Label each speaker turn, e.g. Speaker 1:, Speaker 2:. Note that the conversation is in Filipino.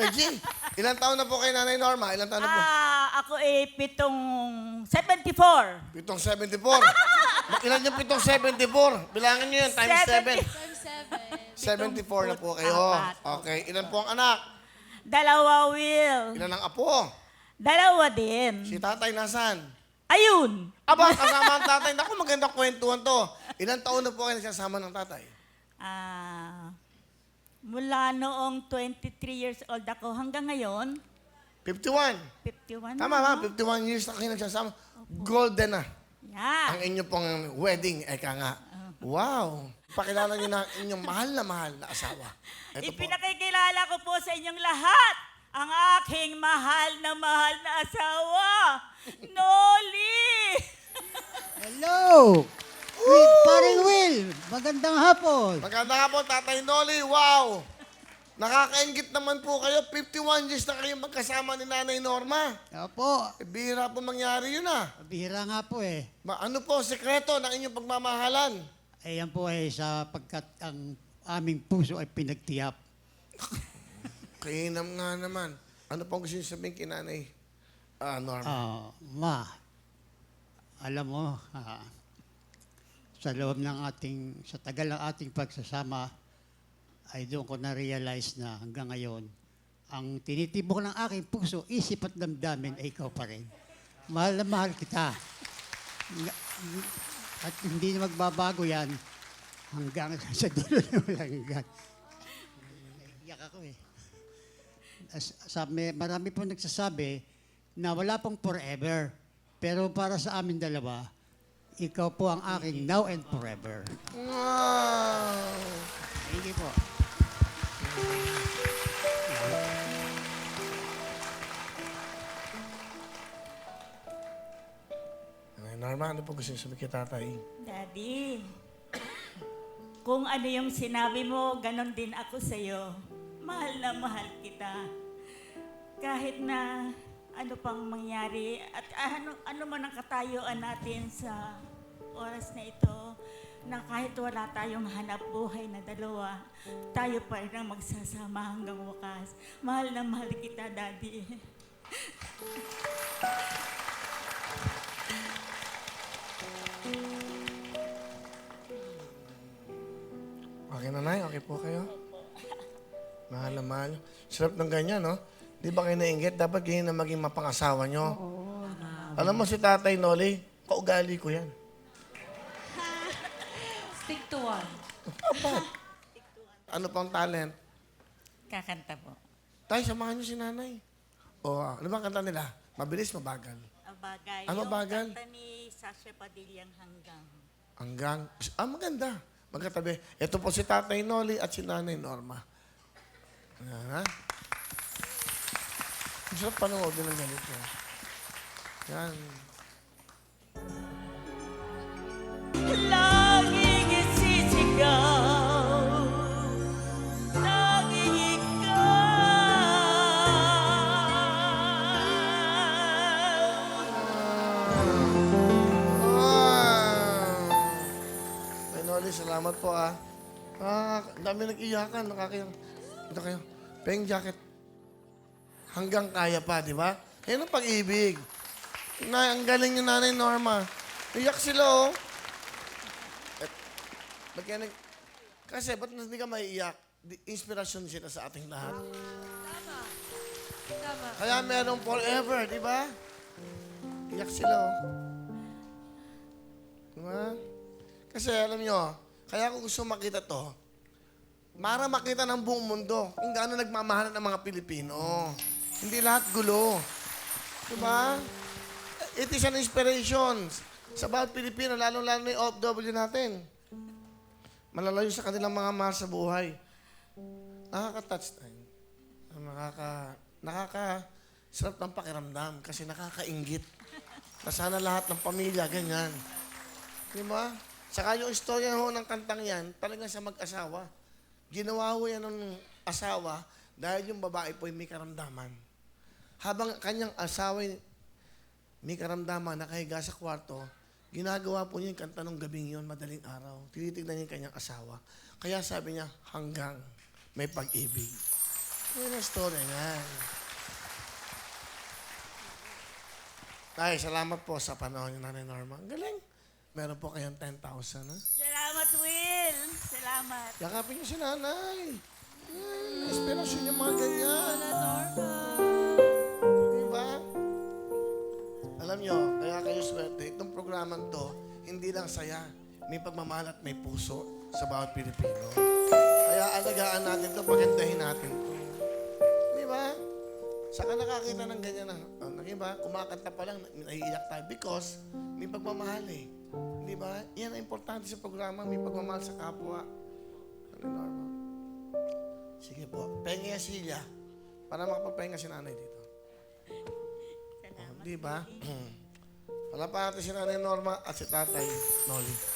Speaker 1: energy. Ilang taon na po kay Nanay Norma? Ilang taon na po?
Speaker 2: Ako ay 74.
Speaker 1: 774. Ilan yung 774? Bilangin nyo yan, times 7. 74 na po kayo.
Speaker 2: Apat.
Speaker 1: Okay. Ilan po ang anak?
Speaker 2: Dalawa, Will.
Speaker 1: Ilan ang apo?
Speaker 2: Dalawa din.
Speaker 1: Si tatay nasan?
Speaker 2: Ayun.
Speaker 1: Aba, kasama ang tatay. Naku, maganda kwentuhan to. Ilang taon na po kayo nagsasama ng tatay?
Speaker 2: Mula noong 23 years old ako hanggang ngayon,
Speaker 1: 51.
Speaker 2: 51
Speaker 1: Tama
Speaker 2: na,
Speaker 1: ba?
Speaker 2: no?
Speaker 1: 51 years na kayo nagsasama. Golden na.
Speaker 2: Yeah.
Speaker 1: Ang inyo pong wedding, eka nga. Wow. Pakilala niyo na inyong mahal na asawa. Ito po.
Speaker 2: Ipinakikilala ko po sa inyong lahat ang aking mahal na asawa, Noli!
Speaker 3: Hello! Will, paring Will, magandang hapon.
Speaker 1: Maganda nga po, Tatay Noli. Wow. Nakakaingit naman po kayo. 51 years na kayo magkasama ni Nanay Norma.
Speaker 3: Opo,
Speaker 1: Bihira po mangyari yun ah.
Speaker 3: bihira nga po eh.
Speaker 1: Ano po, sekreto ng inyong pagmamahalan?
Speaker 3: Ayan po eh, sapagkat ang aming puso ay pinagtiyap.
Speaker 1: Kainam nga naman. Ano pong gusto niyo sabihin kay Nanay Norma?
Speaker 3: Ma, alam mo, sa loob ng sa tagal ng ating pagsasama, ay doon ko na-realize na hanggang ngayon, ang tinitibok ng aking puso, isip at damdamin ay ikaw pa rin. Mahal na mahal kita. At hindi na magbabago yan hanggang sa dulo ng walang hanggan. Iyak ako eh. Marami po nagsasabi na wala pong forever. Pero para sa amin dalawa, ikaw po ang aking now and forever.
Speaker 1: Wow.
Speaker 3: Hindi po.
Speaker 1: Nanay Norma, ano po gusto niyo sabihin kay tatay?
Speaker 2: Daddy, kung ano yung sinabi mo, ganon din ako sa'yo. Mahal na mahal kita. Kahit na ano pang mangyari at ano man ang katayuan natin sa oras na ito, na kahit wala tayong hanap buhay na dalawa, tayo pa rin ang magsasama hanggang wakas. Mahal na mahal kita, Daddy.
Speaker 1: Okay na, Nay? Okay po kayo? Mahal na mahal. Sarap ng ganyan, no? Di ba kayo nainggit? Dapat ganyan na maging mapangasawa nyo. Alam mo si Tatay Noli, kaugali ko yan.
Speaker 4: Stick to one.
Speaker 1: Ano pang talent?
Speaker 2: Kakanta po.
Speaker 1: Tay, samahan nyo si Nanay. O, ano ba ang kanta nila? Mabilis, mabagal.
Speaker 2: Abagay.
Speaker 1: Ano
Speaker 2: yung
Speaker 1: bagal?
Speaker 2: kanta ni Sasha Padillang Hanggang.
Speaker 1: Hanggang, maganda. Magkatabi. Ito po si Tatay Noli at si Nanay Norma. Ayan, ha? Ang sarap panoodin ng ganito. Yan.
Speaker 2: Laging isisigaw, laging
Speaker 1: Tay Noli, salamat po, ah. Ang dami nag-iyakan. Nakakayak. Ito kayo. Peng jacket. Hanggang kaya pa, di ba? Yan ang pag-ibig. Ang galing yung Nanay Norma. Iyak sila, oh. Ba't kaya kasi, ba't hindi ka maiiyak? Inspirasyon sila sa ating lahat.
Speaker 4: Tama.
Speaker 1: Kaya merong forever, di ba? Iyak sila, oh. Diba? Kasi alam nyo, kaya ko gusto makita to, para makita ng buong mundo kung gaano nagmamahalan ng mga Pilipino. Hindi lahat gulo. Diba? It is an inspiration sa bawat Pilipino, lalo-lalo na yung OFW natin. Malalayo sa kanilang mga mahal sa buhay. Nakaka-touch tayo. Sarap ng pakiramdam kasi nakakainggit. Na sana lahat ng pamilya, ganyan. Di ba? Saka yung istorya ho ng kantang yan, talagang sa mag-asawa. Ginawa ho yan ng asawa dahil yung babae po ay may karamdaman. Habang kanyang asawa ay may karamdaman, nakahiga sa kwarto, ginagawa po niya yung kanta ng gabing yun, madaling araw. Tinitignan niya yung kanyang asawa. Kaya sabi niya, hanggang may pag-ibig. Yan ang story niyan. Ay, salamat po sa panahon niyo, Nanay Norma. Ang galing. Meron po kayong 10,000, ha?
Speaker 2: Salamat, Will. Salamat.
Speaker 1: Yakapin niyo si Nanay. Inspirasyon yung mga ganyan. Diba? Alam niyo, kaya kayo swerte. Itong programang to, hindi lang saya. May pagmamahal at may puso sa bawat Pilipino. Kaya alagaan natin to, pagandahin natin to. Diba? Saka nakakita ng ganyan na, diba? Kumakanta pa lang, naiiyak tayo because may pagmamahal eh. Diba? Yan ang importante sa programa, may pagmamahal sa kapwa. Ano normal? Sige po, pengi Silya para makapapahinga si nanay dito.
Speaker 2: Salamat.
Speaker 1: Diba? Palapakan natin si Nanay Norma at si Tatay Noli.